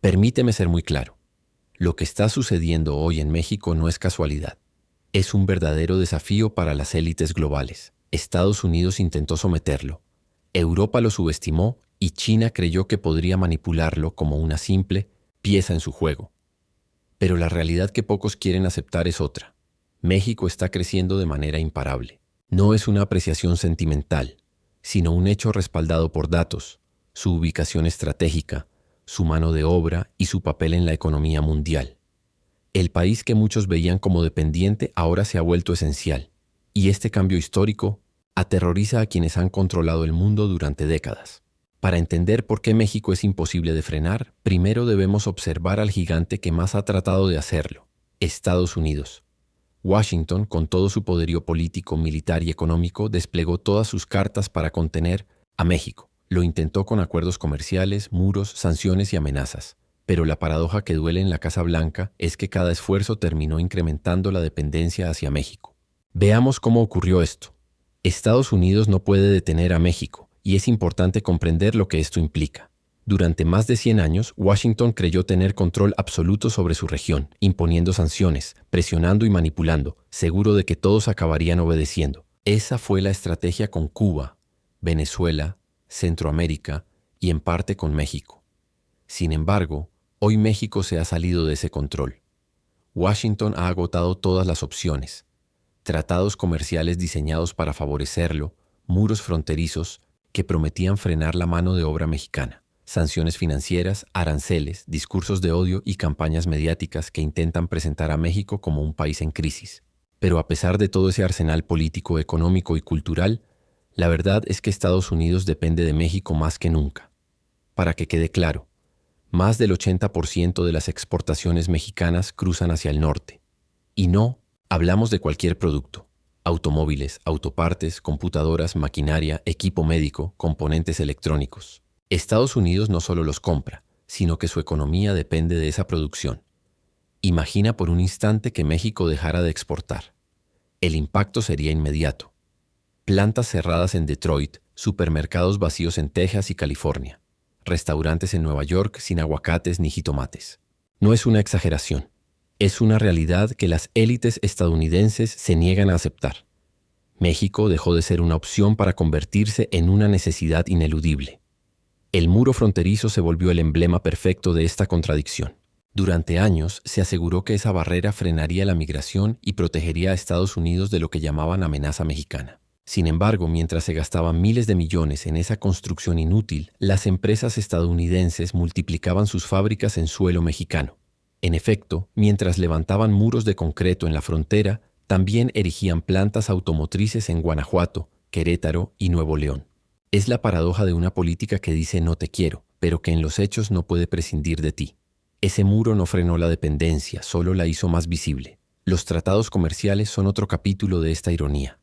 Permíteme ser muy claro. Lo que está sucediendo hoy en México no es casualidad. Es un verdadero desafío para las élites globales. Estados Unidos intentó someterlo. Europa lo subestimó y China creyó que podría manipularlo como una simple pieza en su juego. Pero la realidad que pocos quieren aceptar es otra. México está creciendo de manera imparable. No es una apreciación sentimental, sino un hecho respaldado por datos, su ubicación estratégica, su mano de obra y su papel en la economía mundial. El país que muchos veían como dependiente ahora se ha vuelto esencial, y este cambio histórico aterroriza a quienes han controlado el mundo durante décadas. Para entender por qué México es imposible de frenar, primero debemos observar al gigante que más ha tratado de hacerlo, Estados Unidos. Washington, con todo su poderío político, militar y económico, desplegó todas sus cartas para contener a México. Lo intentó con acuerdos comerciales, muros, sanciones y amenazas. Pero la paradoja que duele en la Casa Blanca es que cada esfuerzo terminó incrementando la dependencia hacia México. Veamos cómo ocurrió esto. Estados Unidos no puede detener a México, y es importante comprender lo que esto implica. Durante más de 100 años, Washington creyó tener control absoluto sobre su región, imponiendo sanciones, presionando y manipulando, seguro de que todos acabarían obedeciendo. Esa fue la estrategia con Cuba, Venezuela, Centroamérica y en parte con México. Sin embargo, hoy México se ha salido de ese control. Washington ha agotado todas las opciones. Tratados comerciales diseñados para favorecerlo, muros fronterizos que prometían frenar la mano de obra mexicana, sanciones financieras, aranceles, discursos de odio y campañas mediáticas que intentan presentar a México como un país en crisis. Pero a pesar de todo ese arsenal político, económico y cultural, la verdad es que Estados Unidos depende de México más que nunca. Para que quede claro, más del 80% de las exportaciones mexicanas cruzan hacia el norte. Y no hablamos de cualquier producto: automóviles, autopartes, computadoras, maquinaria, equipo médico, componentes electrónicos. Estados Unidos no solo los compra, sino que su economía depende de esa producción. Imagina por un instante que México dejara de exportar. El impacto sería inmediato. Plantas cerradas en Detroit, supermercados vacíos en Texas y California, restaurantes en Nueva York sin aguacates ni jitomates. No es una exageración. Es una realidad que las élites estadounidenses se niegan a aceptar. México dejó de ser una opción para convertirse en una necesidad ineludible. El muro fronterizo se volvió el emblema perfecto de esta contradicción. Durante años se aseguró que esa barrera frenaría la migración y protegería a Estados Unidos de lo que llamaban amenaza mexicana. Sin embargo, mientras se gastaban miles de millones en esa construcción inútil, las empresas estadounidenses multiplicaban sus fábricas en suelo mexicano. En efecto, mientras levantaban muros de concreto en la frontera, también erigían plantas automotrices en Guanajuato, Querétaro y Nuevo León. Es la paradoja de una política que dice no te quiero, pero que en los hechos no puede prescindir de ti. Ese muro no frenó la dependencia, solo la hizo más visible. Los tratados comerciales son otro capítulo de esta ironía.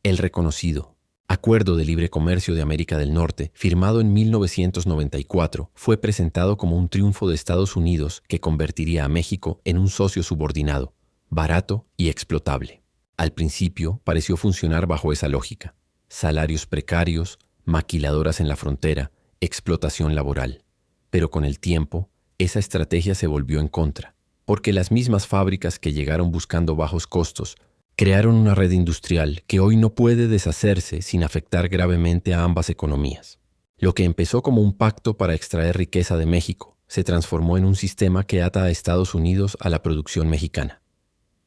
El reconocido Acuerdo de Libre Comercio de América del Norte, firmado en 1994, fue presentado como un triunfo de Estados Unidos que convertiría a México en un socio subordinado, barato y explotable. Al principio pareció funcionar bajo esa lógica: salarios precarios, maquiladoras en la frontera, explotación laboral. Pero con el tiempo, esa estrategia se volvió en contra, porque las mismas fábricas que llegaron buscando bajos costos crearon una red industrial que hoy no puede deshacerse sin afectar gravemente a ambas economías. Lo que empezó como un pacto para extraer riqueza de México se transformó en un sistema que ata a Estados Unidos a la producción mexicana.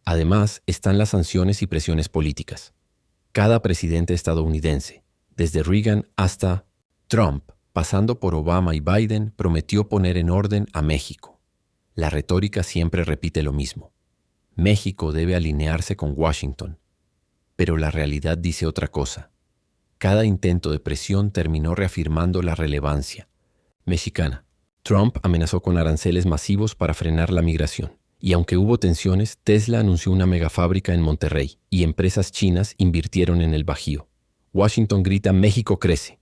Además, están las sanciones y presiones políticas. Cada presidente estadounidense, desde Reagan hasta Trump, pasando por Obama y Biden, prometió poner en orden a México. La retórica siempre repite lo mismo: México debe alinearse con Washington. Pero la realidad dice otra cosa. Cada intento de presión terminó reafirmando la relevancia mexicana. Trump amenazó con aranceles masivos para frenar la migración. Y aunque hubo tensiones, Tesla anunció una megafábrica en Monterrey y empresas chinas invirtieron en el Bajío. Washington grita: México crece.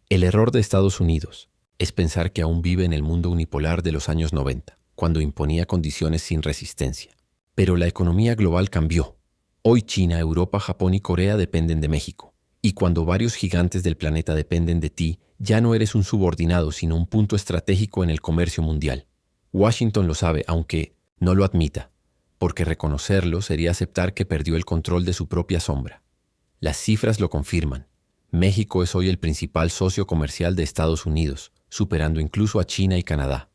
El error de Estados Unidos es pensar que aún vive en el mundo unipolar de los años 90, cuando imponía condiciones sin resistencia. Pero la economía global cambió. Hoy China, Europa, Japón y Corea dependen de México. Y cuando varios gigantes del planeta dependen de ti, ya no eres un subordinado, sino un punto estratégico en el comercio mundial. Washington lo sabe, aunque no lo admita, porque reconocerlo sería aceptar que perdió el control de su propia sombra. Las cifras lo confirman. México es hoy el principal socio comercial de Estados Unidos, superando incluso a China y Canadá.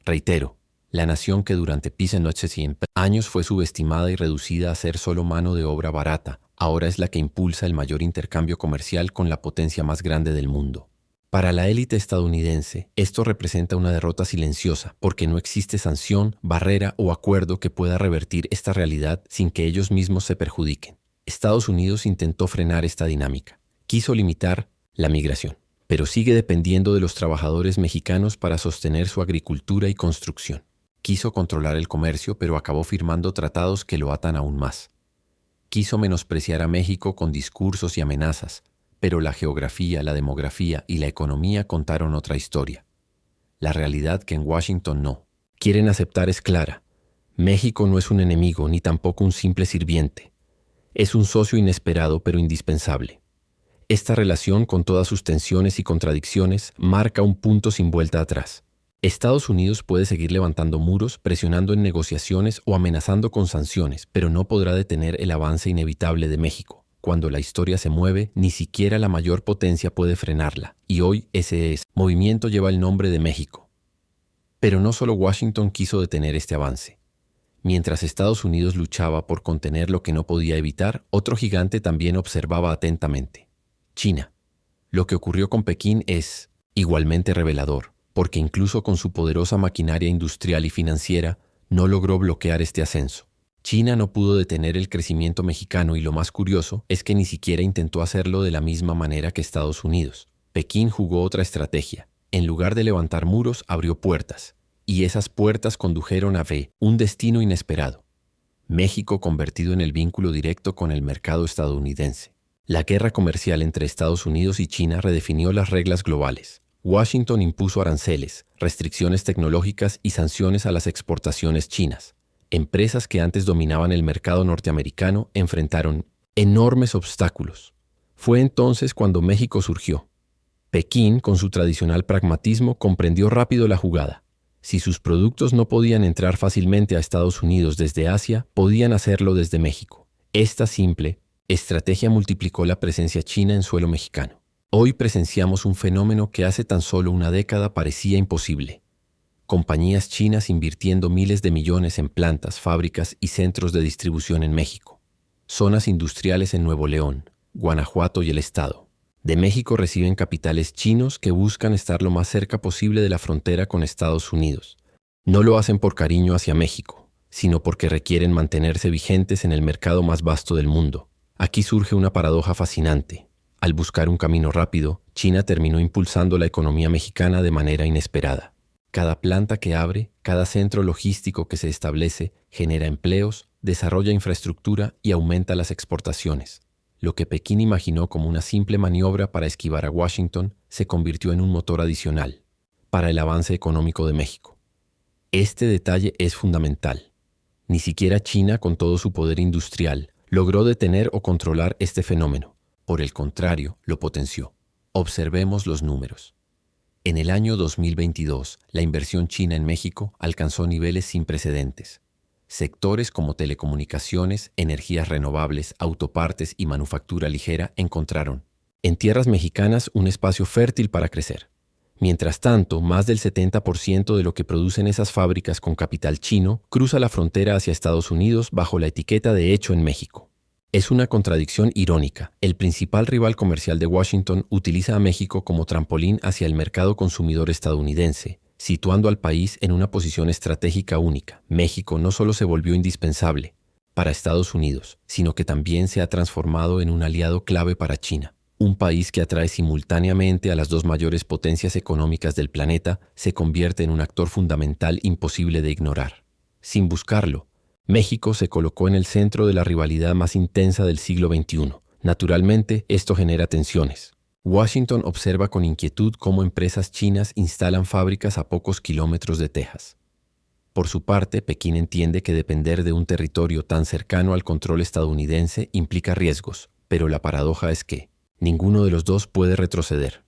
Reitero, la nación que durante años fue subestimada y reducida a ser solo mano de obra barata, ahora es la que impulsa el mayor intercambio comercial con la potencia más grande del mundo. Para la élite estadounidense, esto representa una derrota silenciosa, porque no existe sanción, barrera o acuerdo que pueda revertir esta realidad sin que ellos mismos se perjudiquen. Estados Unidos intentó frenar esta dinámica. Quiso limitar la migración, pero sigue dependiendo de los trabajadores mexicanos para sostener su agricultura y construcción. Quiso controlar el comercio, pero acabó firmando tratados que lo atan aún más. Quiso menospreciar a México con discursos y amenazas, pero la geografía, la demografía y la economía contaron otra historia. La realidad que en Washington no quieren aceptar es clara. México no es un enemigo ni tampoco un simple sirviente. Es un socio inesperado pero indispensable. Esta relación, con todas sus tensiones y contradicciones, marca un punto sin vuelta atrás. Estados Unidos puede seguir levantando muros, presionando en negociaciones o amenazando con sanciones, pero no podrá detener el avance inevitable de México. Cuando la historia se mueve, ni siquiera la mayor potencia puede frenarla, y hoy ese movimiento lleva el nombre de México. Pero no solo Washington quiso detener este avance. Mientras Estados Unidos luchaba por contener lo que no podía evitar, otro gigante también observaba atentamente: China. Lo que ocurrió con Pekín es igualmente revelador, porque incluso con su poderosa maquinaria industrial y financiera, no logró bloquear este ascenso. China no pudo detener el crecimiento mexicano y lo más curioso es que ni siquiera intentó hacerlo de la misma manera que Estados Unidos. Pekín jugó otra estrategia. En lugar de levantar muros, abrió puertas. Y esas puertas condujeron a un destino inesperado: México convertido en el vínculo directo con el mercado estadounidense. La guerra comercial entre Estados Unidos y China redefinió las reglas globales. Washington impuso aranceles, restricciones tecnológicas y sanciones a las exportaciones chinas. Empresas que antes dominaban el mercado norteamericano enfrentaron enormes obstáculos. Fue entonces cuando México surgió. Pekín, con su tradicional pragmatismo, comprendió rápido la jugada. Si sus productos no podían entrar fácilmente a Estados Unidos desde Asia, podían hacerlo desde México. Esta simple estrategia multiplicó la presencia china en suelo mexicano. Hoy presenciamos un fenómeno que hace tan solo una década parecía imposible. Compañías chinas invirtiendo miles de millones en plantas, fábricas y centros de distribución en México. Zonas industriales en Nuevo León, Guanajuato y el Estado. De México reciben capitales chinos que buscan estar lo más cerca posible de la frontera con Estados Unidos. No lo hacen por cariño hacia México, sino porque requieren mantenerse vigentes en el mercado más vasto del mundo. Aquí surge una paradoja fascinante. Al buscar un camino rápido, China terminó impulsando la economía mexicana de manera inesperada. Cada planta que abre, cada centro logístico que se establece, genera empleos, desarrolla infraestructura y aumenta las exportaciones. Lo que Pekín imaginó como una simple maniobra para esquivar a Washington se convirtió en un motor adicional para el avance económico de México. Este detalle es fundamental. Ni siquiera China, con todo su poder industrial, logró detener o controlar este fenómeno. Por el contrario, lo potenció. Observemos los números. En el año 2022, la inversión china en México alcanzó niveles sin precedentes. Sectores como telecomunicaciones, energías renovables, autopartes y manufactura ligera encontraron en tierras mexicanas un espacio fértil para crecer. Mientras tanto, más del 70% de lo que producen esas fábricas con capital chino cruza la frontera hacia Estados Unidos bajo la etiqueta de hecho en México. Es una contradicción irónica. El principal rival comercial de Washington utiliza a México como trampolín hacia el mercado consumidor estadounidense, situando al país en una posición estratégica única. México no solo se volvió indispensable para Estados Unidos, sino que también se ha transformado en un aliado clave para China. Un país que atrae simultáneamente a las dos mayores potencias económicas del planeta se convierte en un actor fundamental imposible de ignorar. Sin buscarlo, México se colocó en el centro de la rivalidad más intensa del siglo XXI. Naturalmente, esto genera tensiones. Washington observa con inquietud cómo empresas chinas instalan fábricas a pocos kilómetros de Texas. Por su parte, Pekín entiende que depender de un territorio tan cercano al control estadounidense implica riesgos, pero la paradoja es que ninguno de los dos puede retroceder.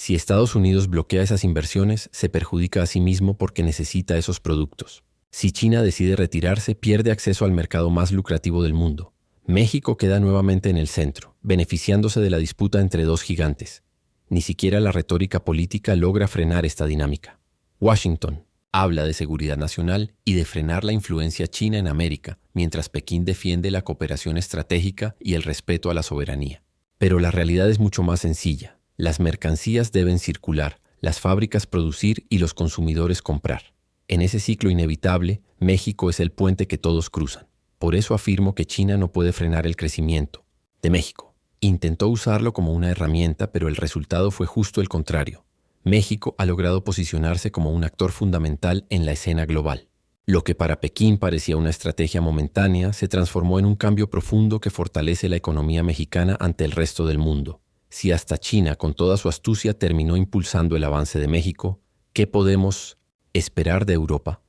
Si Estados Unidos bloquea esas inversiones, se perjudica a sí mismo porque necesita esos productos. Si China decide retirarse, pierde acceso al mercado más lucrativo del mundo. México queda nuevamente en el centro, beneficiándose de la disputa entre dos gigantes. Ni siquiera la retórica política logra frenar esta dinámica. Washington habla de seguridad nacional y de frenar la influencia china en América, mientras Pekín defiende la cooperación estratégica y el respeto a la soberanía. Pero la realidad es mucho más sencilla. Las mercancías deben circular, las fábricas producir y los consumidores comprar. En ese ciclo inevitable, México es el puente que todos cruzan. Por eso afirmo que China no puede frenar el crecimiento de México. Intentó usarlo como una herramienta, pero el resultado fue justo el contrario. México ha logrado posicionarse como un actor fundamental en la escena global. Lo que para Pekín parecía una estrategia momentánea se transformó en un cambio profundo que fortalece la economía mexicana ante el resto del mundo. Si hasta China, con toda su astucia, terminó impulsando el avance de México, ¿qué podemos esperar de Europa?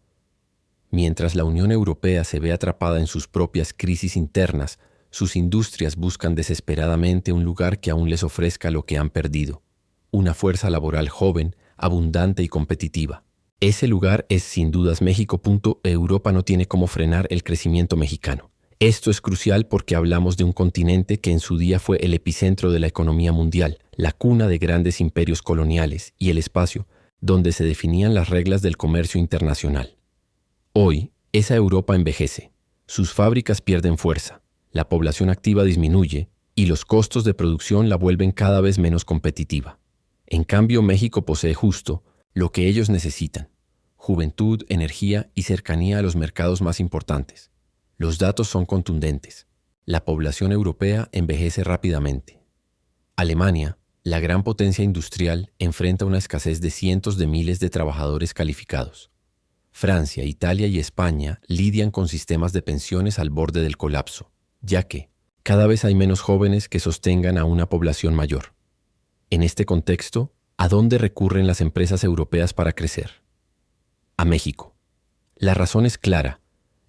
Mientras la Unión Europea se ve atrapada en sus propias crisis internas, sus industrias buscan desesperadamente un lugar que aún les ofrezca lo que han perdido: una fuerza laboral joven, abundante y competitiva. Ese lugar es sin dudas México. Europa no tiene cómo frenar el crecimiento mexicano. Esto es crucial porque hablamos de un continente que en su día fue el epicentro de la economía mundial, la cuna de grandes imperios coloniales y el espacio donde se definían las reglas del comercio internacional. Hoy, esa Europa envejece, sus fábricas pierden fuerza, la población activa disminuye y los costos de producción la vuelven cada vez menos competitiva. En cambio, México posee justo lo que ellos necesitan: juventud, energía y cercanía a los mercados más importantes. Los datos son contundentes. La población europea envejece rápidamente. Alemania, la gran potencia industrial, enfrenta una escasez de cientos de miles de trabajadores calificados. Francia, Italia y España lidian con sistemas de pensiones al borde del colapso, ya que cada vez hay menos jóvenes que sostengan a una población mayor. En este contexto, ¿a dónde recurren las empresas europeas para crecer? A México. La razón es clara.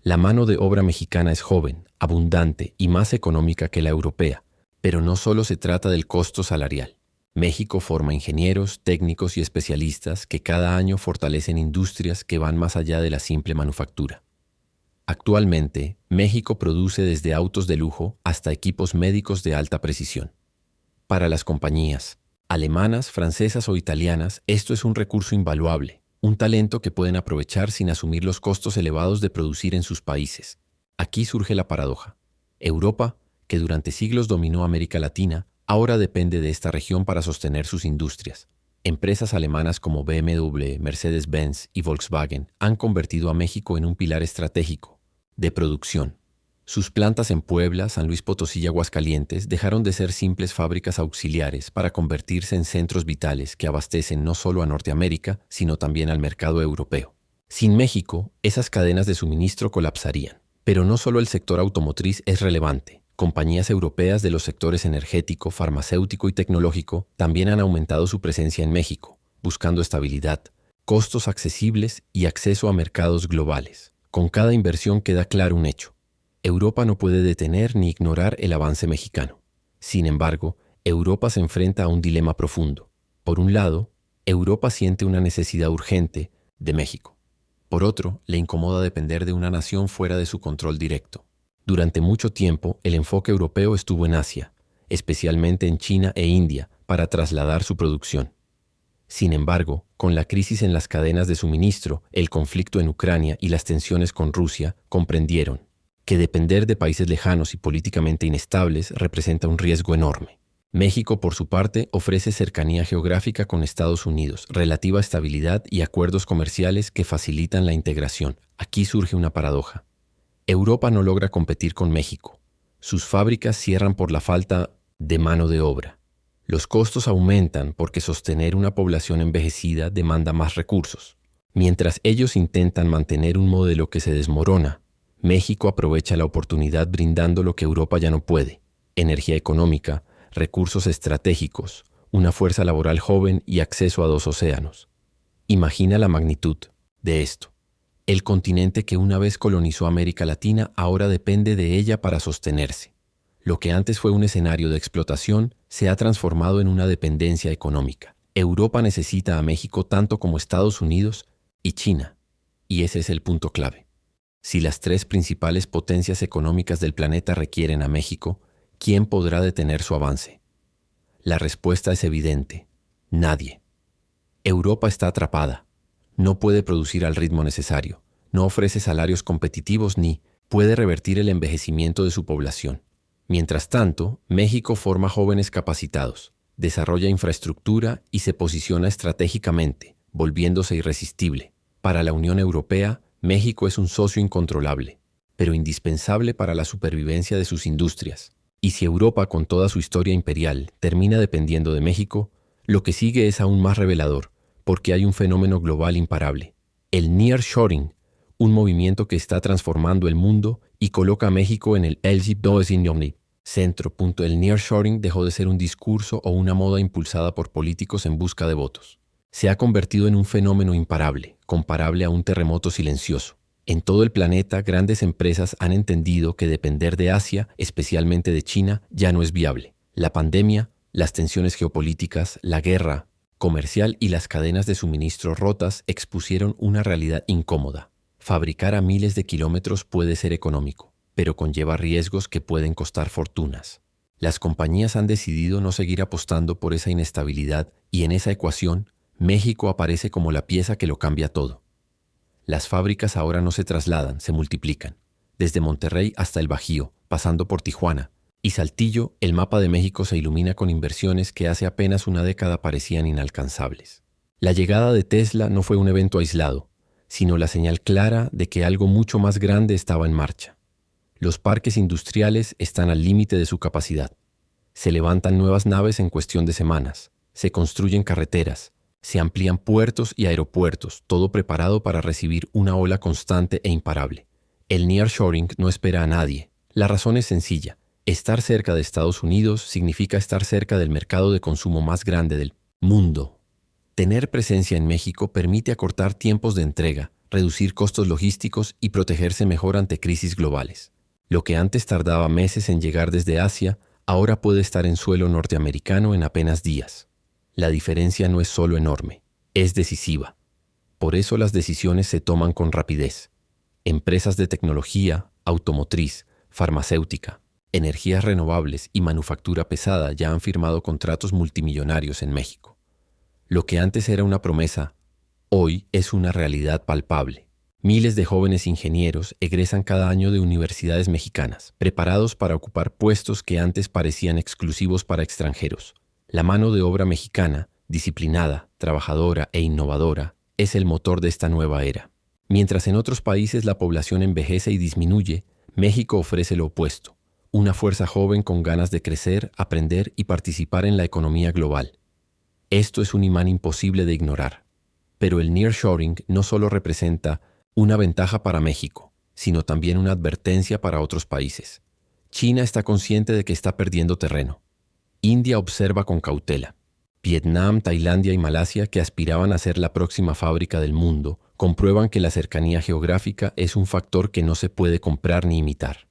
La mano de obra mexicana es joven, abundante y más económica que la europea, pero no solo se trata del costo salarial. México forma ingenieros, técnicos y especialistas que cada año fortalecen industrias que van más allá de la simple manufactura. Actualmente, México produce desde autos de lujo hasta equipos médicos de alta precisión. Para las compañías alemanas, francesas o italianas, esto es un recurso invaluable, un talento que pueden aprovechar sin asumir los costos elevados de producir en sus países. Aquí surge la paradoja. Europa, que durante siglos dominó América Latina, ahora depende de esta región para sostener sus industrias. Empresas alemanas como BMW, Mercedes-Benz y Volkswagen han convertido a México en un pilar estratégico de producción. Sus plantas en Puebla, San Luis Potosí y Aguascalientes dejaron de ser simples fábricas auxiliares para convertirse en centros vitales que abastecen no solo a Norteamérica, sino también al mercado europeo. Sin México, esas cadenas de suministro colapsarían. Pero no solo el sector automotriz es relevante. Compañías europeas de los sectores energético, farmacéutico y tecnológico también han aumentado su presencia en México, buscando estabilidad, costos accesibles y acceso a mercados globales. Con cada inversión queda claro un hecho: Europa no puede detener ni ignorar el avance mexicano. Sin embargo, Europa se enfrenta a un dilema profundo. Por un lado, Europa siente una necesidad urgente de México. Por otro, le incomoda depender de una nación fuera de su control directo. Durante mucho tiempo, el enfoque europeo estuvo en Asia, especialmente en China e India, para trasladar su producción. Sin embargo, con la crisis en las cadenas de suministro, el conflicto en Ucrania y las tensiones con Rusia, comprendieron que depender de países lejanos y políticamente inestables representa un riesgo enorme. México, por su parte, ofrece cercanía geográfica con Estados Unidos, relativa estabilidad y acuerdos comerciales que facilitan la integración. Aquí surge una paradoja. Europa no logra competir con México. Sus fábricas cierran por la falta de mano de obra. Los costos aumentan porque sostener una población envejecida demanda más recursos. Mientras ellos intentan mantener un modelo que se desmorona, México aprovecha la oportunidad brindando lo que Europa ya no puede: energía económica, recursos estratégicos, una fuerza laboral joven y acceso a 2 océanos. Imagina la magnitud de esto. El continente que una vez colonizó América Latina ahora depende de ella para sostenerse. Lo que antes fue un escenario de explotación se ha transformado en una dependencia económica. Europa necesita a México tanto como Estados Unidos y China, y ese es el punto clave. Si las tres principales potencias económicas del planeta requieren a México, ¿quién podrá detener su avance? La respuesta es evidente: nadie. Europa está atrapada. No puede producir al ritmo necesario, no ofrece salarios competitivos ni puede revertir el envejecimiento de su población. Mientras tanto, México forma jóvenes capacitados, desarrolla infraestructura y se posiciona estratégicamente, volviéndose irresistible. Para la Unión Europea, México es un socio incontrolable, pero indispensable para la supervivencia de sus industrias. Y si Europa, con toda su historia imperial, termina dependiendo de México, lo que sigue es aún más revelador, porque hay un fenómeno global imparable: el nearshoring, un movimiento que está transformando el mundo y coloca a México en el centro. El nearshoring dejó de ser un discurso o una moda impulsada por políticos en busca de votos. Se ha convertido en un fenómeno imparable, comparable a un terremoto silencioso. En todo el planeta, grandes empresas han entendido que depender de Asia, especialmente de China, ya no es viable. La pandemia, las tensiones geopolíticas, la guerra comercial y las cadenas de suministro rotas expusieron una realidad incómoda. Fabricar a miles de kilómetros puede ser económico, pero conlleva riesgos que pueden costar fortunas. Las compañías han decidido no seguir apostando por esa inestabilidad y en esa ecuación, México aparece como la pieza que lo cambia todo. Las fábricas ahora no se trasladan, se multiplican. Desde Monterrey hasta el Bajío, pasando por Tijuana y Saltillo, el mapa de México se ilumina con inversiones que hace apenas una década parecían inalcanzables. La llegada de Tesla no fue un evento aislado, sino la señal clara de que algo mucho más grande estaba en marcha. Los parques industriales están al límite de su capacidad. Se levantan nuevas naves en cuestión de semanas, se construyen carreteras, se amplían puertos y aeropuertos, todo preparado para recibir una ola constante e imparable. El nearshoring no espera a nadie. La razón es sencilla: estar cerca de Estados Unidos significa estar cerca del mercado de consumo más grande del mundo. Tener presencia en México permite acortar tiempos de entrega, reducir costos logísticos y protegerse mejor ante crisis globales. Lo que antes tardaba meses en llegar desde Asia, ahora puede estar en suelo norteamericano en apenas días. La diferencia no es solo enorme, es decisiva. Por eso las decisiones se toman con rapidez. Empresas de tecnología, automotriz, farmacéutica, energías renovables y manufactura pesada ya han firmado contratos multimillonarios en México. Lo que antes era una promesa, hoy es una realidad palpable. Miles de jóvenes ingenieros egresan cada año de universidades mexicanas, preparados para ocupar puestos que antes parecían exclusivos para extranjeros. La mano de obra mexicana, disciplinada, trabajadora e innovadora, es el motor de esta nueva era. Mientras en otros países la población envejece y disminuye, México ofrece lo opuesto: una fuerza joven con ganas de crecer, aprender y participar en la economía global. Esto es un imán imposible de ignorar. Pero el nearshoring no solo representa una ventaja para México, sino también una advertencia para otros países. China está consciente de que está perdiendo terreno. India observa con cautela. Vietnam, Tailandia y Malasia, que aspiraban a ser la próxima fábrica del mundo, comprueban que la cercanía geográfica es un factor que no se puede comprar ni imitar.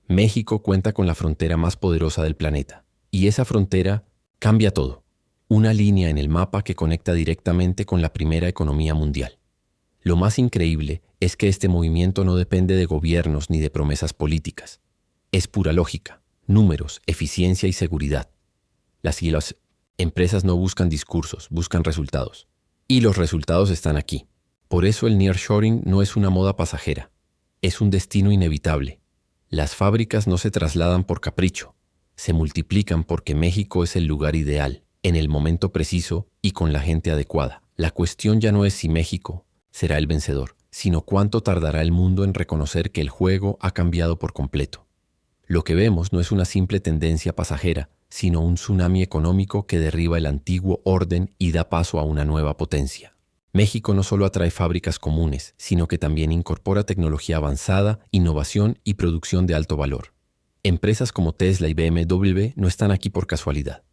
México cuenta con la frontera más poderosa del planeta, y esa frontera cambia todo. Una línea en el mapa que conecta directamente con la primera economía mundial. Lo más increíble es que este movimiento no depende de gobiernos ni de promesas políticas. Es pura lógica, números, eficiencia y seguridad. Las empresas no buscan discursos, buscan resultados. Y los resultados están aquí. Por eso el nearshoring no es una moda pasajera. Es un destino inevitable. Las fábricas no se trasladan por capricho. Se multiplican porque México es el lugar ideal, en el momento preciso y con la gente adecuada. La cuestión ya no es si México será el vencedor, sino cuánto tardará el mundo en reconocer que el juego ha cambiado por completo. Lo que vemos no es una simple tendencia pasajera, sino un tsunami económico que derriba el antiguo orden y da paso a una nueva potencia. México no solo atrae fábricas comunes, sino que también incorpora tecnología avanzada, innovación y producción de alto valor. Empresas como Tesla y BMW no están aquí por casualidad.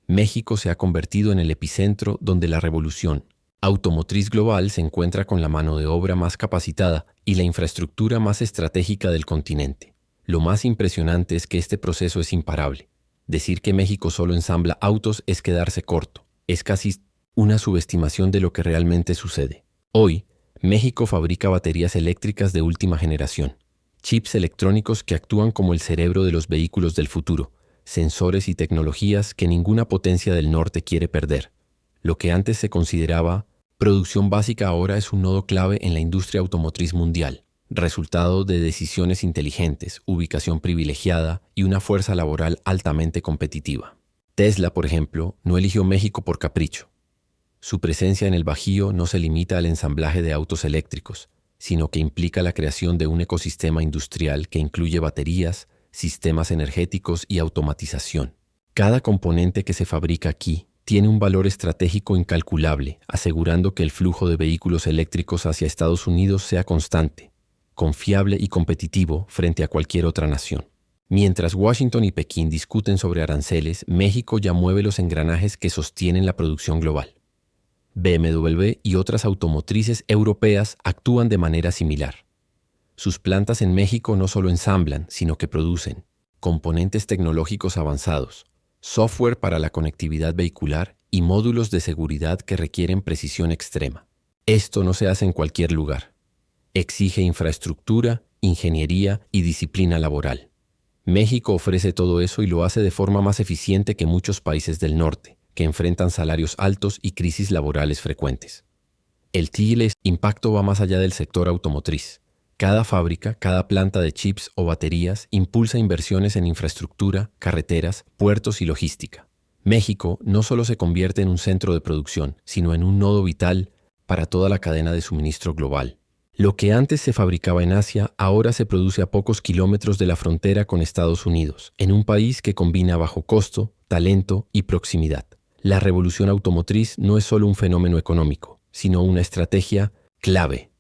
México se ha convertido en el epicentro donde la revolución automotriz global se encuentra con la mano de obra más capacitada y la infraestructura más estratégica del continente. Lo más impresionante es que este proceso es imparable. Decir que México solo ensambla autos es quedarse corto. Es casi una subestimación de lo que realmente sucede. Hoy, México fabrica baterías eléctricas de última generación, chips electrónicos que actúan como el cerebro de los vehículos del futuro, sensores y tecnologías que ninguna potencia del norte quiere perder. Lo que antes se consideraba producción básica ahora es un nodo clave en la industria automotriz mundial, resultado de decisiones inteligentes, ubicación privilegiada y una fuerza laboral altamente competitiva. Tesla, por ejemplo, no eligió México por capricho. Su presencia en el Bajío no se limita al ensamblaje de autos eléctricos, sino que implica la creación de un ecosistema industrial que incluye baterías, sistemas energéticos y automatización. Cada componente que se fabrica aquí tiene un valor estratégico incalculable, asegurando que el flujo de vehículos eléctricos hacia Estados Unidos sea constante, confiable y competitivo frente a cualquier otra nación. Mientras Washington y Pekín discuten sobre aranceles, México ya mueve los engranajes que sostienen la producción global. BMW y otras automotrices europeas actúan de manera similar. Sus plantas en México no solo ensamblan, sino que producen componentes tecnológicos avanzados, software para la conectividad vehicular y módulos de seguridad que requieren precisión extrema. Esto no se hace en cualquier lugar. Exige infraestructura, ingeniería y disciplina laboral. México ofrece todo eso y lo hace de forma más eficiente que muchos países del norte, que enfrentan salarios altos y crisis laborales frecuentes. El impacto va más allá del sector automotriz. Cada fábrica, cada planta de chips o baterías impulsa inversiones en infraestructura, carreteras, puertos y logística. México no solo se convierte en un centro de producción, sino en un nodo vital para toda la cadena de suministro global. Lo que antes se fabricaba en Asia, ahora se produce a pocos kilómetros de la frontera con Estados Unidos, en un país que combina bajo costo, talento y proximidad. La revolución automotriz no es solo un fenómeno económico, sino una estrategia clave.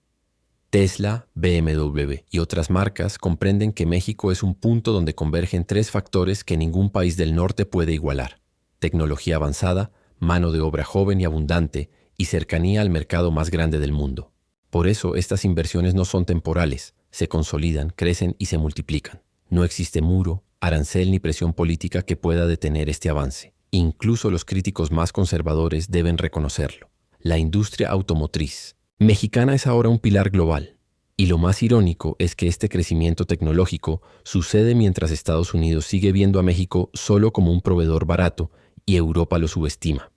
Tesla, BMW y otras marcas comprenden que México es un punto donde convergen tres factores que ningún país del norte puede igualar: tecnología avanzada, mano de obra joven y abundante, y cercanía al mercado más grande del mundo. Por eso, estas inversiones no son temporales, se consolidan, crecen y se multiplican. No existe muro, arancel ni presión política que pueda detener este avance. Incluso los críticos más conservadores deben reconocerlo. La industria automotriz mexicana es ahora un pilar global. Y lo más irónico es que este crecimiento tecnológico sucede mientras Estados Unidos sigue viendo a México solo como un proveedor barato y Europa lo subestima.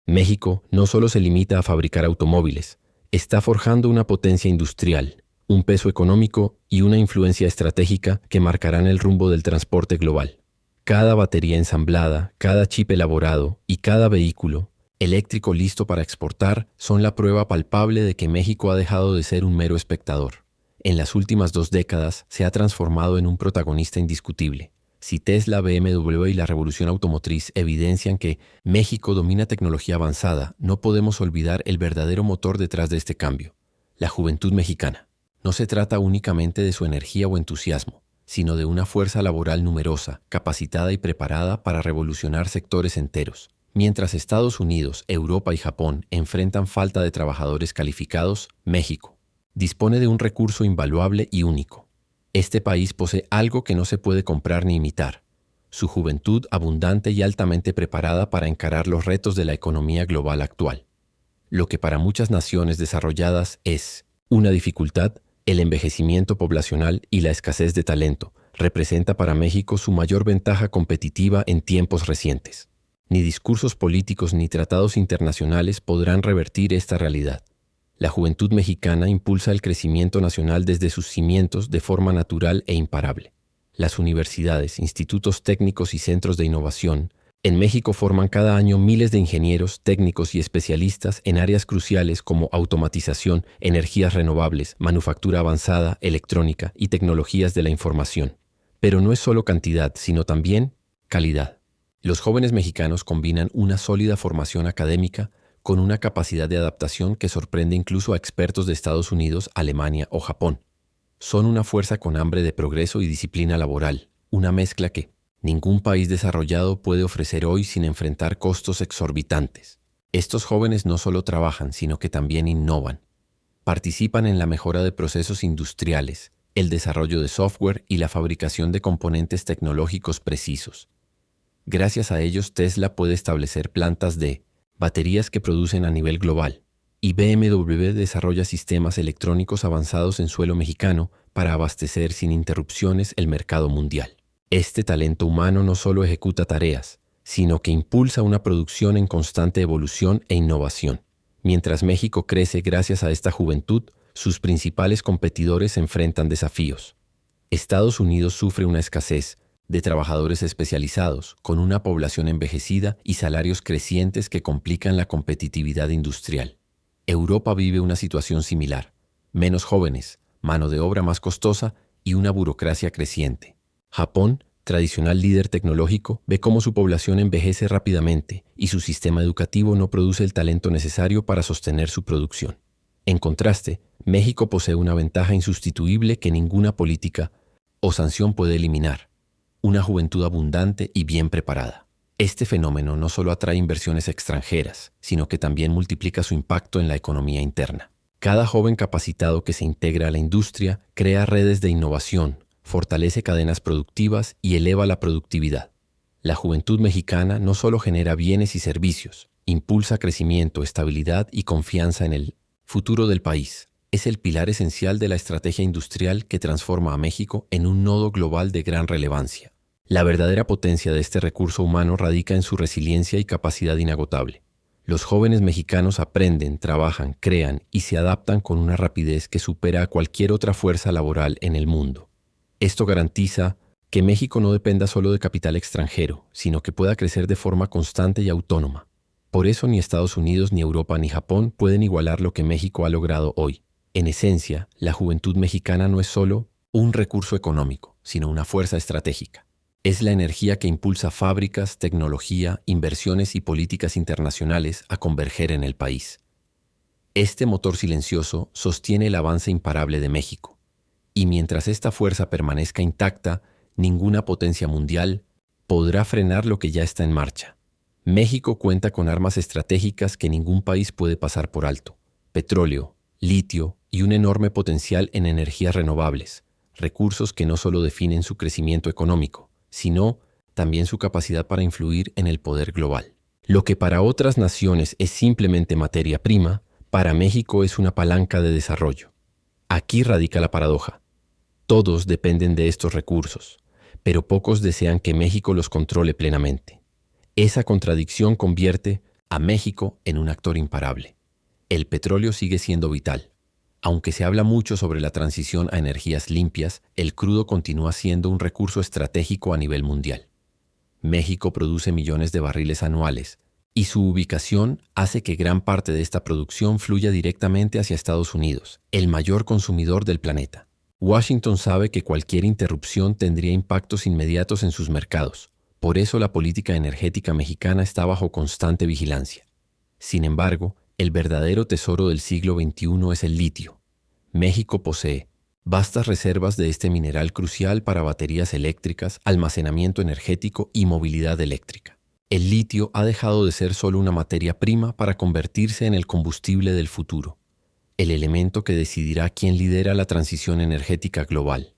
México no solo se limita a fabricar automóviles, está forjando una potencia industrial, un peso económico y una influencia estratégica que marcarán el rumbo del transporte global. Cada batería ensamblada, cada chip elaborado y cada vehículo eléctrico listo para exportar son la prueba palpable de que México ha dejado de ser un mero espectador. En las últimas 2 décadas se ha transformado en un protagonista indiscutible. Si Tesla, BMW y la revolución automotriz evidencian que México domina tecnología avanzada, no podemos olvidar el verdadero motor detrás de este cambio: la juventud mexicana. No se trata únicamente de su energía o entusiasmo, sino de una fuerza laboral numerosa, capacitada y preparada para revolucionar sectores enteros. Mientras Estados Unidos, Europa y Japón enfrentan falta de trabajadores calificados, México dispone de un recurso invaluable y único. Este país posee algo que no se puede comprar ni imitar: su juventud abundante y altamente preparada para encarar los retos de la economía global actual. Lo que para muchas naciones desarrolladas es una dificultad, el envejecimiento poblacional y la escasez de talento, representa para México su mayor ventaja competitiva en tiempos recientes. Ni discursos políticos ni tratados internacionales podrán revertir esta realidad. La juventud mexicana impulsa el crecimiento nacional desde sus cimientos de forma natural e imparable. Las universidades, institutos técnicos y centros de innovación en México forman cada año miles de ingenieros, técnicos y especialistas en áreas cruciales como automatización, energías renovables, manufactura avanzada, electrónica y tecnologías de la información. Pero no es solo cantidad, sino también calidad. Los jóvenes mexicanos combinan una sólida formación académica con una capacidad de adaptación que sorprende incluso a expertos de Estados Unidos, Alemania o Japón. Son una fuerza con hambre de progreso y disciplina laboral, una mezcla que ningún país desarrollado puede ofrecer hoy sin enfrentar costos exorbitantes. Estos jóvenes no solo trabajan, sino que también innovan. Participan en la mejora de procesos industriales, el desarrollo de software y la fabricación de componentes tecnológicos precisos. Gracias a ellos, Tesla puede establecer plantas de baterías que producen a nivel global, y BMW desarrolla sistemas electrónicos avanzados en suelo mexicano para abastecer sin interrupciones el mercado mundial. Este talento humano no solo ejecuta tareas, sino que impulsa una producción en constante evolución e innovación. Mientras México crece gracias a esta juventud, sus principales competidores enfrentan desafíos. Estados Unidos sufre una escasez de trabajadores especializados, con una población envejecida y salarios crecientes que complican la competitividad industrial. Europa vive una situación similar: menos jóvenes, mano de obra más costosa y una burocracia creciente. Japón, tradicional líder tecnológico, ve cómo su población envejece rápidamente y su sistema educativo no produce el talento necesario para sostener su producción. En contraste, México posee una ventaja insustituible que ninguna política o sanción puede eliminar: una juventud abundante y bien preparada. Este fenómeno no solo atrae inversiones extranjeras, sino que también multiplica su impacto en la economía interna. Cada joven capacitado que se integra a la industria crea redes de innovación, fortalece cadenas productivas y eleva la productividad. La juventud mexicana no solo genera bienes y servicios, impulsa crecimiento, estabilidad y confianza en el futuro del país. Es el pilar esencial de la estrategia industrial que transforma a México en un nodo global de gran relevancia. La verdadera potencia de este recurso humano radica en su resiliencia y capacidad inagotable. Los jóvenes mexicanos aprenden, trabajan, crean y se adaptan con una rapidez que supera a cualquier otra fuerza laboral en el mundo. Esto garantiza que México no dependa solo de capital extranjero, sino que pueda crecer de forma constante y autónoma. Por eso ni Estados Unidos, ni Europa, ni Japón pueden igualar lo que México ha logrado hoy. En esencia, la juventud mexicana no es solo un recurso económico, sino una fuerza estratégica. Es la energía que impulsa fábricas, tecnología, inversiones y políticas internacionales a converger en el país. Este motor silencioso sostiene el avance imparable de México. Y mientras esta fuerza permanezca intacta, ninguna potencia mundial podrá frenar lo que ya está en marcha. México cuenta con armas estratégicas que ningún país puede pasar por alto: petróleo, litio y un enorme potencial en energías renovables, recursos que no solo definen su crecimiento económico, sino también su capacidad para influir en el poder global. Lo que para otras naciones es simplemente materia prima, para México es una palanca de desarrollo. Aquí radica la paradoja. Todos dependen de estos recursos, pero pocos desean que México los controle plenamente. Esa contradicción convierte a México en un actor imparable. El petróleo sigue siendo vital. Aunque se habla mucho sobre la transición a energías limpias, el crudo continúa siendo un recurso estratégico a nivel mundial. México produce millones de barriles anuales, y su ubicación hace que gran parte de esta producción fluya directamente hacia Estados Unidos, el mayor consumidor del planeta. Washington sabe que cualquier interrupción tendría impactos inmediatos en sus mercados. Por eso la política energética mexicana está bajo constante vigilancia. Sin embargo, el verdadero tesoro del siglo XXI es el litio. México posee vastas reservas de este mineral crucial para baterías eléctricas, almacenamiento energético y movilidad eléctrica. El litio ha dejado de ser solo una materia prima para convertirse en el combustible del futuro, el elemento que decidirá quién lidera la transición energética global.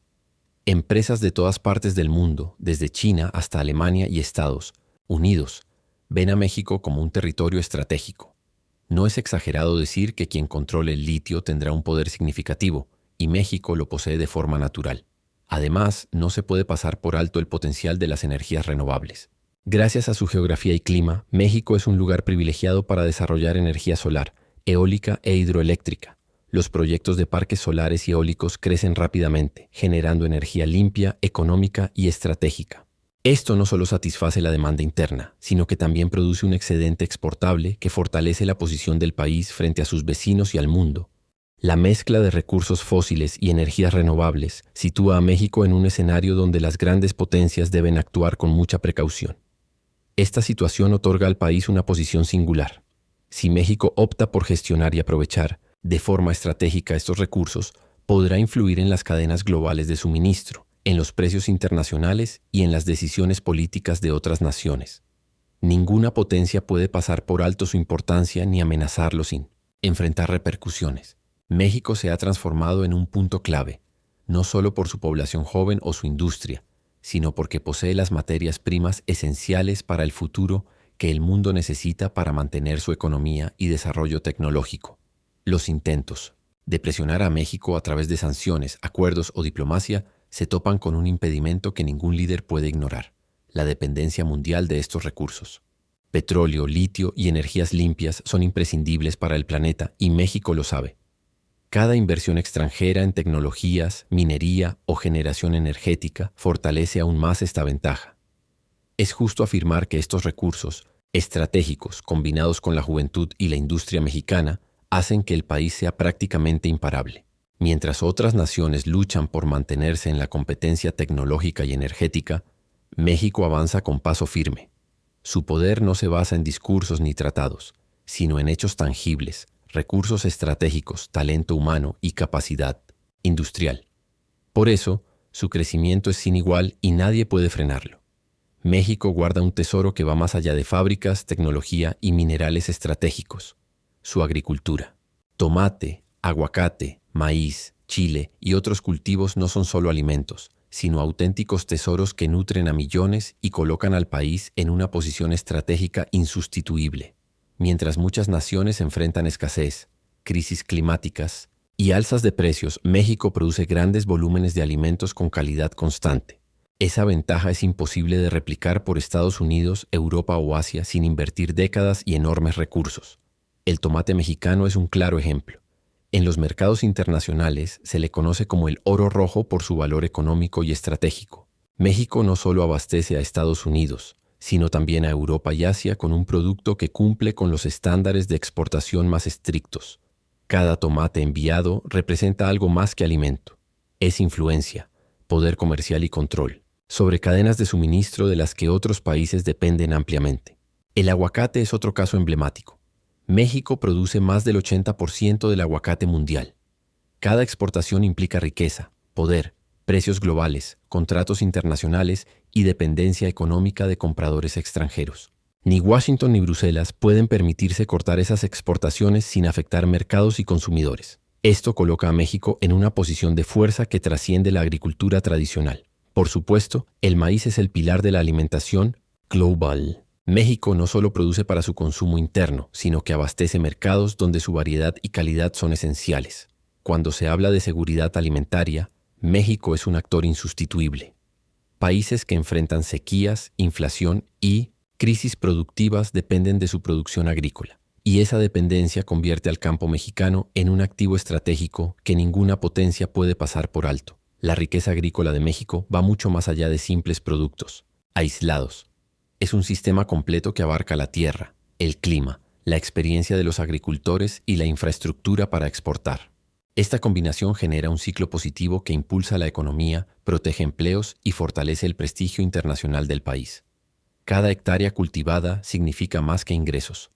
Empresas de todas partes del mundo, desde China hasta Alemania y Estados Unidos, ven a México como un territorio estratégico. No es exagerado decir que quien controle el litio tendrá un poder significativo, y México lo posee de forma natural. Además, no se puede pasar por alto el potencial de las energías renovables. Gracias a su geografía y clima, México es un lugar privilegiado para desarrollar energía solar, eólica e hidroeléctrica. Los proyectos de parques solares y eólicos crecen rápidamente, generando energía limpia, económica y estratégica. Esto no solo satisface la demanda interna, sino que también produce un excedente exportable que fortalece la posición del país frente a sus vecinos y al mundo. La mezcla de recursos fósiles y energías renovables sitúa a México en un escenario donde las grandes potencias deben actuar con mucha precaución. Esta situación otorga al país una posición singular. Si México opta por gestionar y aprovechar de forma estratégica estos recursos, podrá influir en las cadenas globales de suministro, en los precios internacionales y en las decisiones políticas de otras naciones. Ninguna potencia puede pasar por alto su importancia ni amenazarlo sin enfrentar repercusiones. México se ha transformado en un punto clave, no solo por su población joven o su industria, sino porque posee las materias primas esenciales para el futuro que el mundo necesita para mantener su economía y desarrollo tecnológico. Los intentos de presionar a México a través de sanciones, acuerdos o diplomacia se topan con un impedimento que ningún líder puede ignorar: la dependencia mundial de estos recursos. Petróleo, litio y energías limpias son imprescindibles para el planeta y México lo sabe. Cada inversión extranjera en tecnologías, minería o generación energética fortalece aún más esta ventaja. Es justo afirmar que estos recursos estratégicos, combinados con la juventud y la industria mexicana, hacen que el país sea prácticamente imparable. Mientras otras naciones luchan por mantenerse en la competencia tecnológica y energética, México avanza con paso firme. Su poder no se basa en discursos ni tratados, sino en hechos tangibles, recursos estratégicos, talento humano y capacidad industrial. Por eso, su crecimiento es sin igual y nadie puede frenarlo. México guarda un tesoro que va más allá de fábricas, tecnología y minerales estratégicos: su agricultura. Tomate, aguacate, maíz, chile y otros cultivos no son solo alimentos, sino auténticos tesoros que nutren a millones y colocan al país en una posición estratégica insustituible. Mientras muchas naciones enfrentan escasez, crisis climáticas y alzas de precios, México produce grandes volúmenes de alimentos con calidad constante. Esa ventaja es imposible de replicar por Estados Unidos, Europa o Asia sin invertir décadas y enormes recursos. El tomate mexicano es un claro ejemplo. En los mercados internacionales se le conoce como el oro rojo por su valor económico y estratégico. México no solo abastece a Estados Unidos, sino también a Europa y Asia con un producto que cumple con los estándares de exportación más estrictos. Cada tomate enviado representa algo más que alimento. Es influencia, poder comercial y control sobre cadenas de suministro de las que otros países dependen ampliamente. El aguacate es otro caso emblemático. México produce más del 80% del aguacate mundial. Cada exportación implica riqueza, poder, precios globales, contratos internacionales y dependencia económica de compradores extranjeros. Ni Washington ni Bruselas pueden permitirse cortar esas exportaciones sin afectar mercados y consumidores. Esto coloca a México en una posición de fuerza que trasciende la agricultura tradicional. Por supuesto, el maíz es el pilar de la alimentación global. México no solo produce para su consumo interno, sino que abastece mercados donde su variedad y calidad son esenciales. Cuando se habla de seguridad alimentaria, México es un actor insustituible. Países que enfrentan sequías, inflación y crisis productivas dependen de su producción agrícola, y esa dependencia convierte al campo mexicano en un activo estratégico que ninguna potencia puede pasar por alto. La riqueza agrícola de México va mucho más allá de simples productos aislados. Es un sistema completo que abarca la tierra, el clima, la experiencia de los agricultores y la infraestructura para exportar. Esta combinación genera un ciclo positivo que impulsa la economía, protege empleos y fortalece el prestigio internacional del país. Cada hectárea cultivada significa más que ingresos.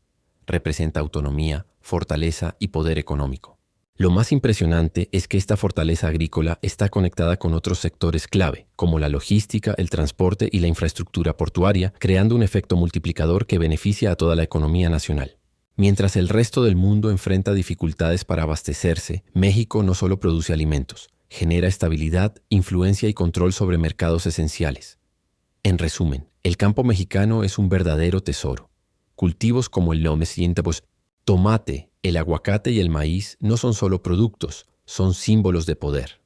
Representa autonomía, fortaleza y poder económico. Lo más impresionante es que esta fortaleza agrícola está conectada con otros sectores clave, como la logística, el transporte y la infraestructura portuaria, creando un efecto multiplicador que beneficia a toda la economía nacional. Mientras el resto del mundo enfrenta dificultades para abastecerse, México no solo produce alimentos, genera estabilidad, influencia y control sobre mercados esenciales. En resumen, el campo mexicano es un verdadero tesoro. Cultivos como el tomate, el aguacate y el maíz no son solo productos, son símbolos de poder.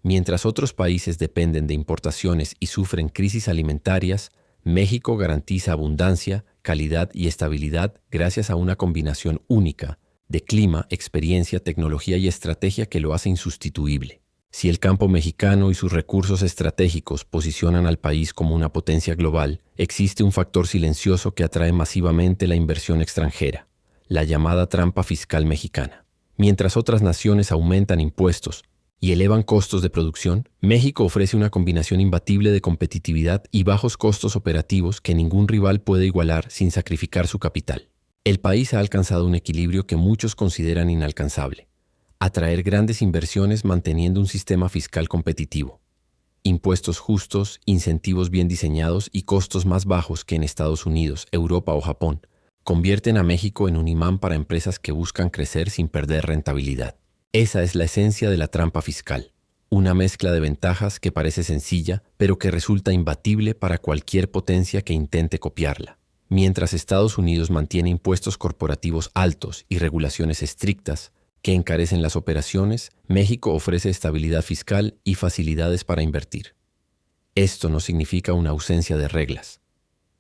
Mientras otros países dependen de importaciones y sufren crisis alimentarias, México garantiza abundancia, calidad y estabilidad gracias a una combinación única de clima, experiencia, tecnología y estrategia que lo hace insustituible. Si el campo mexicano y sus recursos estratégicos posicionan al país como una potencia global, existe un factor silencioso que atrae masivamente la inversión extranjera: la llamada trampa fiscal mexicana. Mientras otras naciones aumentan impuestos y elevan costos de producción, México ofrece una combinación imbatible de competitividad y bajos costos operativos que ningún rival puede igualar sin sacrificar su capital. El país ha alcanzado un equilibrio que muchos consideran inalcanzable: atraer grandes inversiones manteniendo un sistema fiscal competitivo, impuestos justos, incentivos bien diseñados y costos más bajos que en Estados Unidos, Europa o Japón convierten a México en un imán para empresas que buscan crecer sin perder rentabilidad. Esa es la esencia de la trampa fiscal, una mezcla de ventajas que parece sencilla, pero que resulta imbatible para cualquier potencia que intente copiarla. Mientras Estados Unidos mantiene impuestos corporativos altos y regulaciones estrictas que encarecen las operaciones, México ofrece estabilidad fiscal y facilidades para invertir. Esto no significa una ausencia de reglas.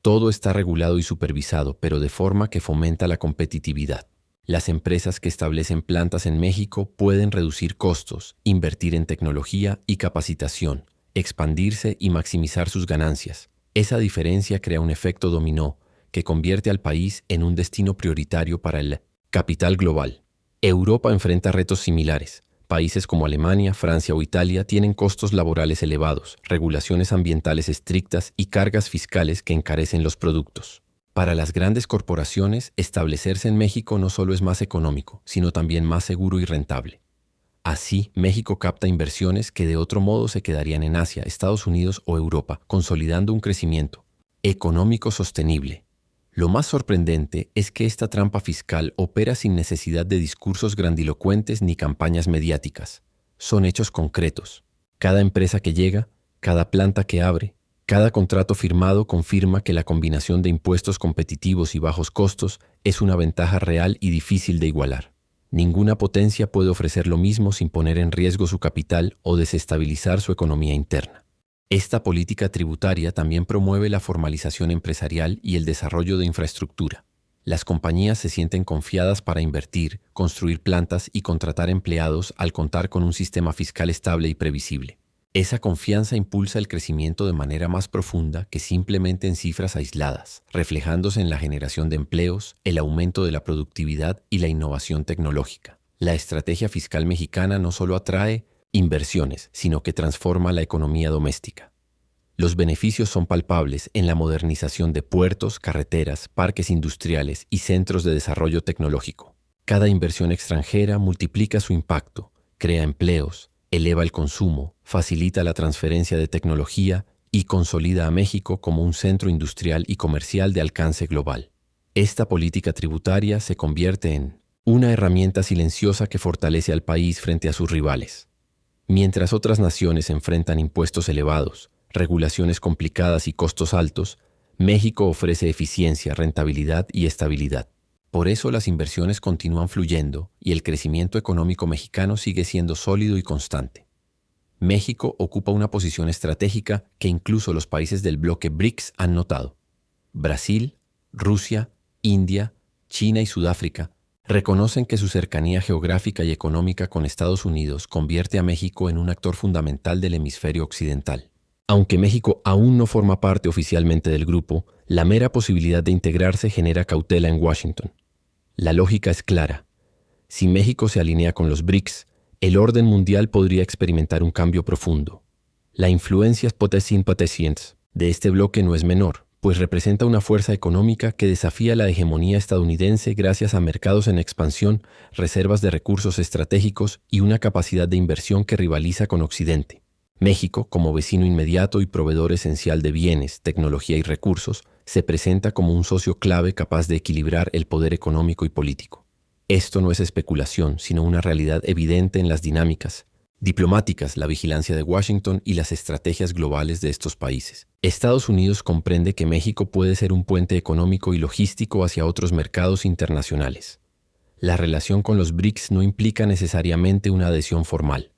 Todo está regulado y supervisado, pero de forma que fomenta la competitividad. Las empresas que establecen plantas en México pueden reducir costos, invertir en tecnología y capacitación, expandirse y maximizar sus ganancias. Esa diferencia crea un efecto dominó que convierte al país en un destino prioritario para el capital global. Europa enfrenta retos similares. Países como Alemania, Francia o Italia tienen costos laborales elevados, regulaciones ambientales estrictas y cargas fiscales que encarecen los productos. Para las grandes corporaciones, establecerse en México no solo es más económico, sino también más seguro y rentable. Así, México capta inversiones que de otro modo se quedarían en Asia, Estados Unidos o Europa, consolidando un crecimiento económico sostenible. Lo más sorprendente es que esta trampa fiscal opera sin necesidad de discursos grandilocuentes ni campañas mediáticas. Son hechos concretos. Cada empresa que llega, cada planta que abre, cada contrato firmado confirma que la combinación de impuestos competitivos y bajos costos es una ventaja real y difícil de igualar. Ninguna potencia puede ofrecer lo mismo sin poner en riesgo su capital o desestabilizar su economía interna. Esta política tributaria también promueve la formalización empresarial y el desarrollo de infraestructura. Las compañías se sienten confiadas para invertir, construir plantas y contratar empleados al contar con un sistema fiscal estable y previsible. Esa confianza impulsa el crecimiento de manera más profunda que simplemente en cifras aisladas, reflejándose en la generación de empleos, el aumento de la productividad y la innovación tecnológica. La estrategia fiscal mexicana no solo atrae inversiones, sino que transforma la economía doméstica. Los beneficios son palpables en la modernización de puertos, carreteras, parques industriales y centros de desarrollo tecnológico. Cada inversión extranjera multiplica su impacto, crea empleos, eleva el consumo, facilita la transferencia de tecnología y consolida a México como un centro industrial y comercial de alcance global. Esta política tributaria se convierte en una herramienta silenciosa que fortalece al país frente a sus rivales. Mientras otras naciones enfrentan impuestos elevados, regulaciones complicadas y costos altos, México ofrece eficiencia, rentabilidad y estabilidad. Por eso las inversiones continúan fluyendo y el crecimiento económico mexicano sigue siendo sólido y constante. México ocupa una posición estratégica que incluso los países del bloque BRICS han notado. Brasil, Rusia, India, China y Sudáfrica reconocen que su cercanía geográfica y económica con Estados Unidos convierte a México en un actor fundamental del hemisferio occidental. Aunque México aún no forma parte oficialmente del grupo, la mera posibilidad de integrarse genera cautela en Washington. La lógica es clara. Si México se alinea con los BRICS, el orden mundial podría experimentar un cambio profundo. La influencia potential de este bloque no es menor, pues representa una fuerza económica que desafía la hegemonía estadounidense gracias a mercados en expansión, reservas de recursos estratégicos y una capacidad de inversión que rivaliza con Occidente. México, como vecino inmediato y proveedor esencial de bienes, tecnología y recursos, se presenta como un socio clave capaz de equilibrar el poder económico y político. Esto no es especulación, sino una realidad evidente en las dinámicas diplomáticas, la vigilancia de Washington y las estrategias globales de estos países. Estados Unidos comprende que México puede ser un puente económico y logístico hacia otros mercados internacionales. La relación con los BRICS no implica necesariamente una adhesión formal.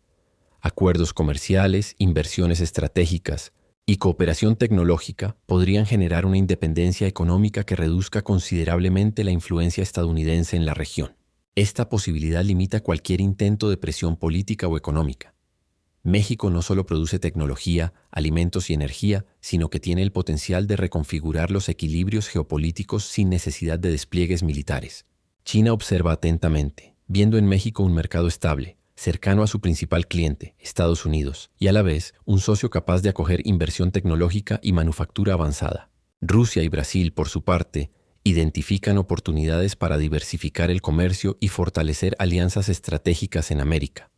Acuerdos comerciales, inversiones estratégicas y cooperación tecnológica podrían generar una independencia económica que reduzca considerablemente la influencia estadounidense en la región. Esta posibilidad limita cualquier intento de presión política o económica. México no solo produce tecnología, alimentos y energía, sino que tiene el potencial de reconfigurar los equilibrios geopolíticos sin necesidad de despliegues militares. China observa atentamente, viendo en México un mercado estable, cercano a su principal cliente, Estados Unidos, y a la vez un socio capaz de acoger inversión tecnológica y manufactura avanzada. Rusia y Brasil, por su parte, identifican oportunidades para diversificar el comercio y fortalecer alianzas estratégicas en América.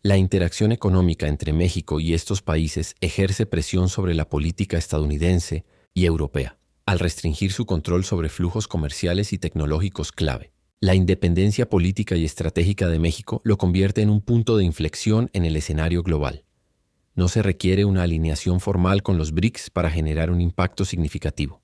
La interacción económica entre México y estos países ejerce presión sobre la política estadounidense y europea, al restringir su control sobre flujos comerciales y tecnológicos clave. La independencia política y estratégica de México lo convierte en un punto de inflexión en el escenario global. No se requiere una alineación formal con los BRICS para generar un impacto significativo.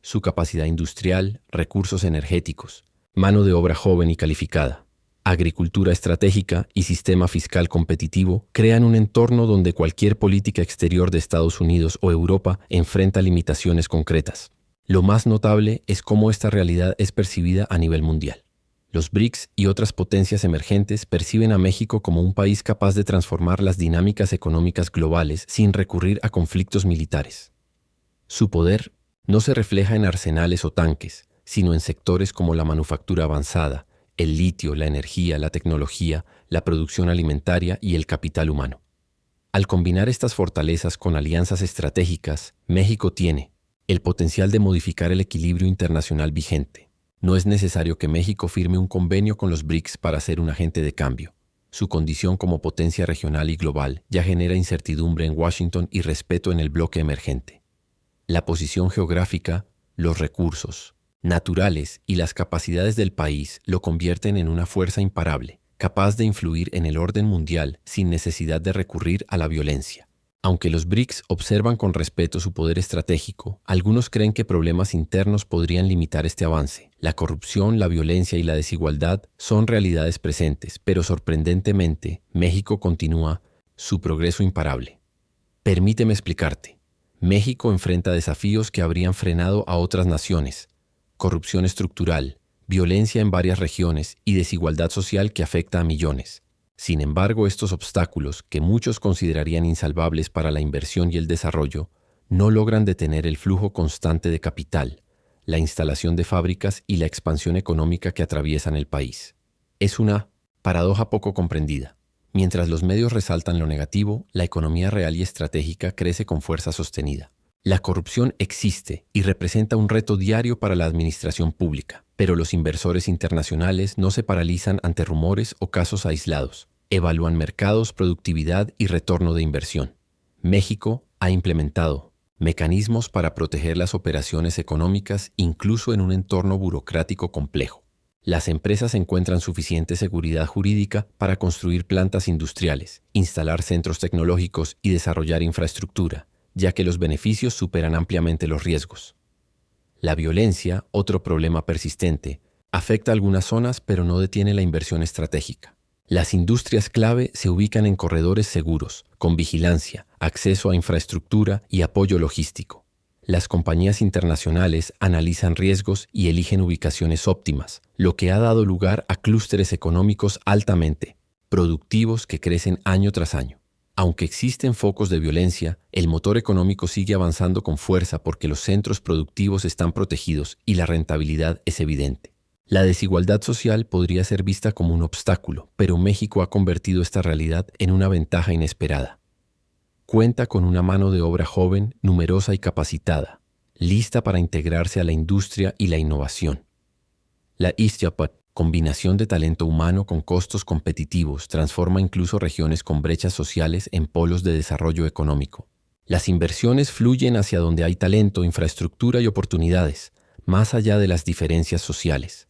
su capacidad industrial, recursos energéticos, mano de obra joven y calificada, agricultura estratégica y sistema fiscal competitivo crean un entorno donde cualquier política exterior de Estados Unidos o Europa enfrenta limitaciones concretas. Lo más notable es cómo esta realidad es percibida a nivel mundial. Los BRICS y otras potencias emergentes perciben a México como un país capaz de transformar las dinámicas económicas globales sin recurrir a conflictos militares. Su poder no se refleja en arsenales o tanques, sino en sectores como la manufactura avanzada, el litio, la energía, la tecnología, la producción alimentaria y el capital humano. Al combinar estas fortalezas con alianzas estratégicas, México tiene el potencial de modificar el equilibrio internacional vigente. No es necesario que México firme un convenio con los BRICS para ser un agente de cambio. Su condición como potencia regional y global ya genera incertidumbre en Washington y respeto en el bloque emergente. La posición geográfica, los recursos naturales y las capacidades del país lo convierten en una fuerza imparable, capaz de influir en el orden mundial sin necesidad de recurrir a la violencia. Aunque los BRICS observan con respeto su poder estratégico, algunos creen que problemas internos podrían limitar este avance. La corrupción, la violencia y la desigualdad son realidades presentes, pero sorprendentemente, México continúa su progreso imparable. Permíteme explicarte. México enfrenta desafíos que habrían frenado a otras naciones: corrupción estructural, violencia en varias regiones y desigualdad social que afecta a millones. Sin embargo, estos obstáculos, que muchos considerarían insalvables para la inversión y el desarrollo, no logran detener el flujo constante de capital, la instalación de fábricas y la expansión económica que atraviesan el país. Es una paradoja poco comprendida. Mientras los medios resaltan lo negativo, la economía real y estratégica crece con fuerza sostenida. La corrupción existe y representa un reto diario para la administración pública, pero los inversores internacionales no se paralizan ante rumores o casos aislados. Evalúan mercados, productividad y retorno de inversión. México ha implementado mecanismos para proteger las operaciones económicas incluso en un entorno burocrático complejo. Las empresas encuentran suficiente seguridad jurídica para construir plantas industriales, instalar centros tecnológicos y desarrollar infraestructura, ya que los beneficios superan ampliamente los riesgos. La violencia, otro problema persistente, afecta a algunas zonas pero no detiene la inversión estratégica. Las industrias clave se ubican en corredores seguros, con vigilancia, acceso a infraestructura y apoyo logístico. Las compañías internacionales analizan riesgos y eligen ubicaciones óptimas, lo que ha dado lugar a clústeres económicos altamente productivos que crecen año tras año. Aunque existen focos de violencia, el motor económico sigue avanzando con fuerza porque los centros productivos están protegidos y la rentabilidad es evidente. La desigualdad social podría ser vista como un obstáculo, pero México ha convertido esta realidad en una ventaja inesperada. Cuenta con una mano de obra joven, numerosa y capacitada, lista para integrarse a la industria y la innovación. La ISTJAPAT, combinación de talento humano con costos competitivos, transforma incluso regiones con brechas sociales en polos de desarrollo económico. Las inversiones fluyen hacia donde hay talento, infraestructura y oportunidades, más allá de las diferencias sociales.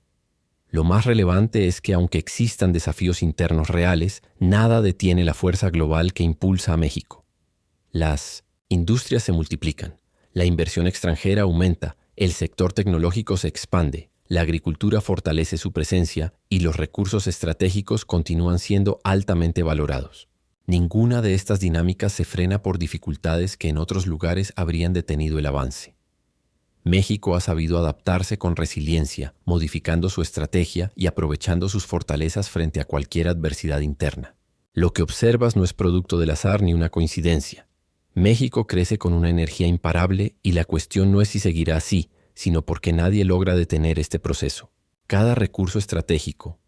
Lo más relevante es que aunque existan desafíos internos reales, nada detiene la fuerza global que impulsa a México. Las industrias se multiplican, la inversión extranjera aumenta, el sector tecnológico se expande, la agricultura fortalece su presencia y los recursos estratégicos continúan siendo altamente valorados. Ninguna de estas dinámicas se frena por dificultades que en otros lugares habrían detenido el avance. México ha sabido adaptarse con resiliencia, modificando su estrategia y aprovechando sus fortalezas frente a cualquier adversidad interna. Lo que observas no es producto del azar ni una coincidencia. México crece con una energía imparable y la cuestión no es si seguirá así, sino porque nadie logra detener este proceso. Cada recurso estratégico,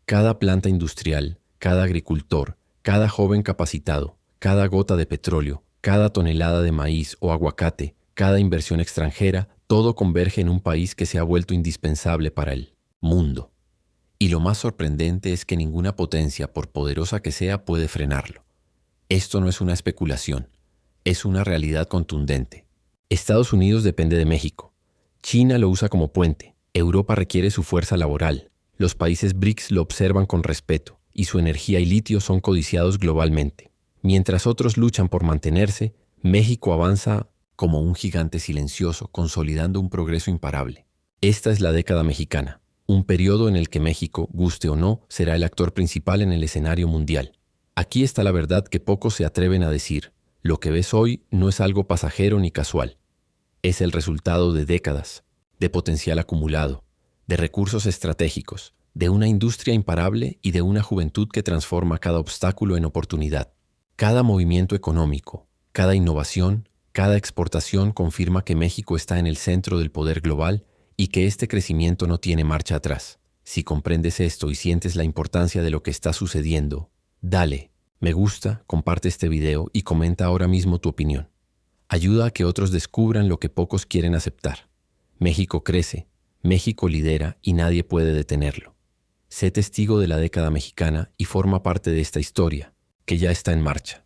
cada planta industrial, cada agricultor, cada joven capacitado, cada gota de petróleo, cada tonelada de maíz o aguacate, cada inversión extranjera, todo converge en un país que se ha vuelto indispensable para el mundo. Y lo más sorprendente es que ninguna potencia, por poderosa que sea, puede frenarlo. Esto no es una especulación, es una realidad contundente. Estados Unidos depende de México. China lo usa como puente, Europa requiere su fuerza laboral, los países BRICS lo observan con respeto y su energía y litio son codiciados globalmente. Mientras otros luchan por mantenerse, México avanza como un gigante silencioso, consolidando un progreso imparable. Esta es la década mexicana, un periodo en el que México, guste o no, será el actor principal en el escenario mundial. Aquí está la verdad que pocos se atreven a decir. Lo que ves hoy no es algo pasajero ni casual. Es el resultado de décadas, de potencial acumulado, de recursos estratégicos, de una industria imparable y de una juventud que transforma cada obstáculo en oportunidad. Cada movimiento económico, cada innovación, cada exportación confirma que México está en el centro del poder global y que este crecimiento no tiene marcha atrás. Si comprendes esto y sientes la importancia de lo que está sucediendo, dale, me gusta, comparte este video y comenta ahora mismo tu opinión. Ayuda a que otros descubran lo que pocos quieren aceptar. México crece, México lidera y nadie puede detenerlo. Sé testigo de la década mexicana y forma parte de esta historia, que ya está en marcha.